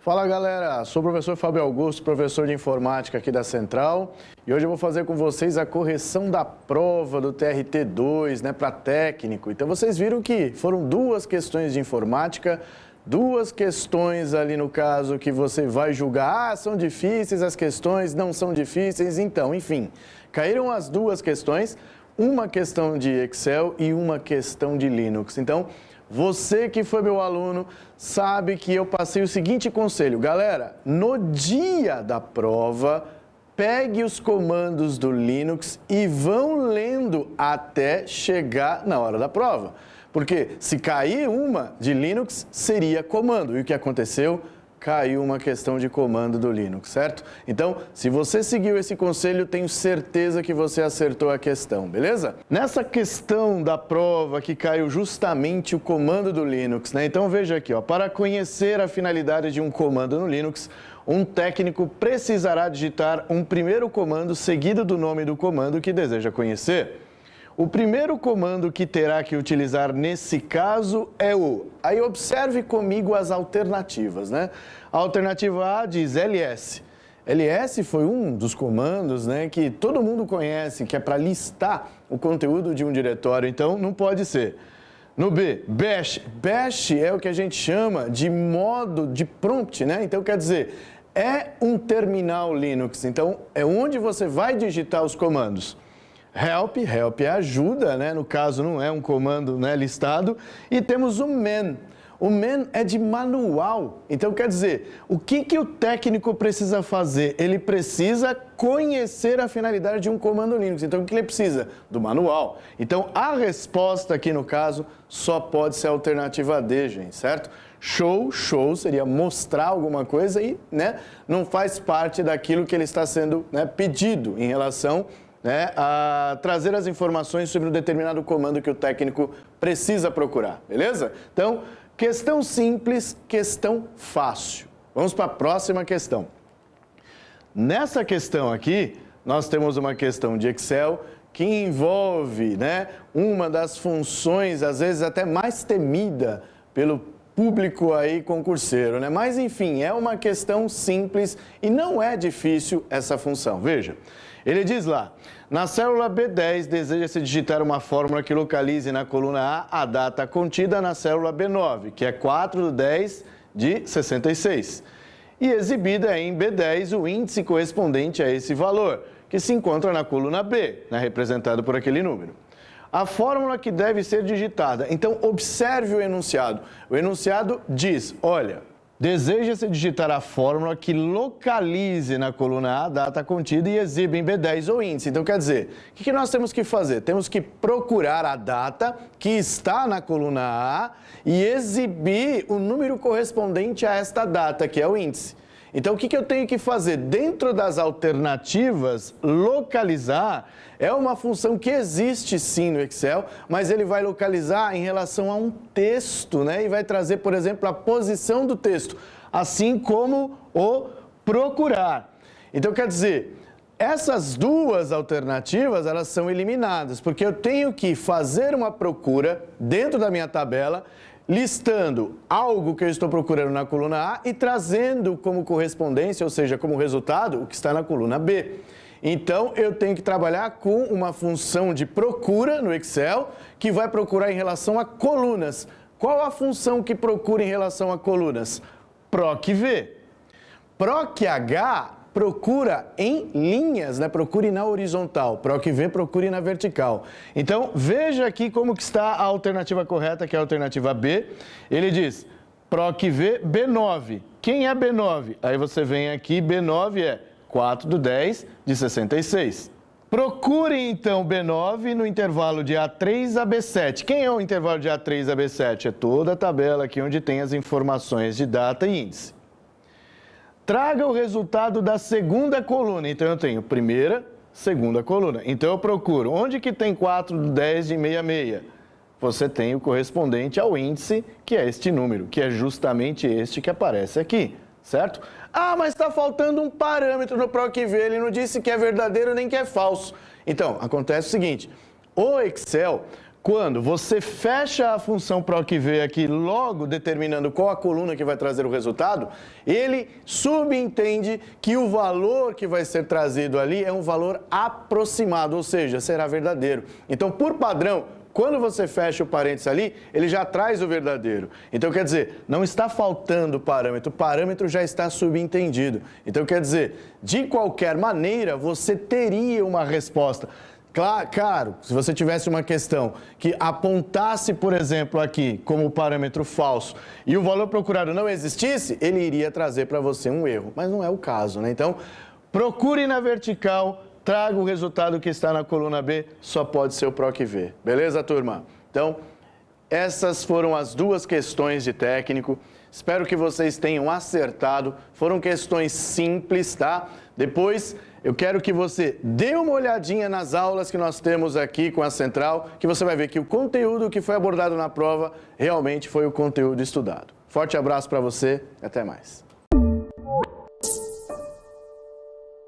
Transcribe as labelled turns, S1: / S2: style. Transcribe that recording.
S1: Fala galera, sou o professor Fábio Augusto, professor de informática aqui da Central, e hoje eu vou fazer com vocês a correção da prova do TRT2, né, para técnico. Então vocês viram que foram duas questões de informática, duas questões ali no caso que você vai julgar, são difíceis as questões, não são difíceis, então, enfim, caíram as duas questões, uma questão de Excel e uma questão de Linux. Então, você que foi meu aluno sabe que eu passei o seguinte conselho. Galera, no dia da prova, pegue os comandos do Linux e vão lendo até chegar na hora da prova. Porque se cair uma de Linux, seria comando. E o que aconteceu? Caiu uma questão de comando do Linux, certo? Então, se você seguiu esse conselho, tenho certeza que você acertou a questão, beleza? Nessa questão da prova que caiu justamente o comando do Linux, né? Então veja aqui, ó, para conhecer a finalidade de um comando no Linux, um técnico precisará digitar um primeiro comando seguido do nome do comando que deseja conhecer. O primeiro comando que terá que utilizar nesse caso é o... Aí observe comigo as alternativas, né? A alternativa A diz ls. ls foi um dos comandos, né, que todo mundo conhece, que é para listar o conteúdo de um diretório, então não pode ser. No B, bash. Bash é o que a gente chama de modo de prompt, né? Então quer dizer, é um terminal Linux, então é onde você vai digitar os comandos. Help é ajuda, né? No caso não é um comando, né, listado. E temos o man. O man é de manual. Então quer dizer, o que o técnico precisa fazer? Ele precisa conhecer a finalidade de um comando Linux. Então o que ele precisa? Do manual. Então a resposta aqui no caso só pode ser a alternativa D, gente, certo? Show seria mostrar alguma coisa e, né, não faz parte daquilo que ele está sendo, né, pedido em relação, né, a trazer as informações sobre um determinado comando que o técnico precisa procurar, beleza? Então, questão simples, questão fácil. Vamos para a próxima questão. Nessa questão aqui, nós temos uma questão de Excel que envolve, né, uma das funções, às vezes até mais temida pelo público aí concurseiro, né? Mas, enfim, é uma questão simples e não é difícil essa função. Veja, ele diz lá, na célula B10 deseja-se digitar uma fórmula que localize na coluna A data contida na célula B9, que é 4/10 de 66, e exibida em B10 o índice correspondente a esse valor, que se encontra na coluna B, né, representado por aquele número. A fórmula que deve ser digitada. Então, observe o enunciado. O enunciado diz, olha, deseja-se digitar a fórmula que localize na coluna A a data contida e exibe em B10 o índice. Então, quer dizer, o que nós temos que fazer? Temos que procurar a data que está na coluna A e exibir o número correspondente a esta data, que é o índice. Então, o que eu tenho que fazer? Dentro das alternativas, localizar é uma função que existe sim no Excel, mas ele vai localizar em relação a um texto, né? E vai trazer, por exemplo, a posição do texto, assim como o procurar. Então, quer dizer, essas duas alternativas, elas são eliminadas, porque eu tenho que fazer uma procura dentro da minha tabela, listando algo que eu estou procurando na coluna A e trazendo como correspondência, ou seja, como resultado, o que está na coluna B. Então, eu tenho que trabalhar com uma função de procura no Excel, que vai procurar em relação a colunas. Qual a função que procura em relação a colunas? PROC-V. PROC-H procura em linhas, né? Procure na horizontal. PROC-V procure na vertical. Então, veja aqui como que está a alternativa correta, que é a alternativa B. Ele diz, PROC-V, B9. Quem é B9? Aí você vem aqui, B9 é 4/10 de 66. Procure, então, B9 no intervalo de A3 a B7. Quem é o intervalo de A3 a B7? É toda a tabela aqui onde tem as informações de data e índice. Traga o resultado da segunda coluna. Então, eu tenho primeira, segunda coluna. Então, eu procuro. Onde que tem 4/10 de 66? Você tem o correspondente ao índice, que é este número, que é justamente este que aparece aqui, certo? Ah, mas está faltando um parâmetro no PROC-V. Ele não disse que é verdadeiro nem que é falso. Então, acontece o seguinte. O Excel, quando você fecha a função PROC-V aqui, logo determinando qual a coluna que vai trazer o resultado, ele subentende que o valor que vai ser trazido ali é um valor aproximado, ou seja, será verdadeiro. Então, por padrão, quando você fecha o parênteses ali, ele já traz o verdadeiro. Então, quer dizer, não está faltando parâmetro, o parâmetro já está subentendido. Então, quer dizer, de qualquer maneira, você teria uma resposta. Claro, se você tivesse uma questão que apontasse, por exemplo, aqui como parâmetro falso e o valor procurado não existisse, ele iria trazer para você um erro, mas não é o caso, né? Então, procure na vertical, traga o resultado que está na coluna B, só pode ser o PROC-V. Beleza, turma? Então, essas foram as duas questões de técnico. Espero que vocês tenham acertado. Foram questões simples, tá? Depois, eu quero que você dê uma olhadinha nas aulas que nós temos aqui com a Central, que você vai ver que o conteúdo que foi abordado na prova realmente foi o conteúdo estudado. Forte abraço para você e até mais.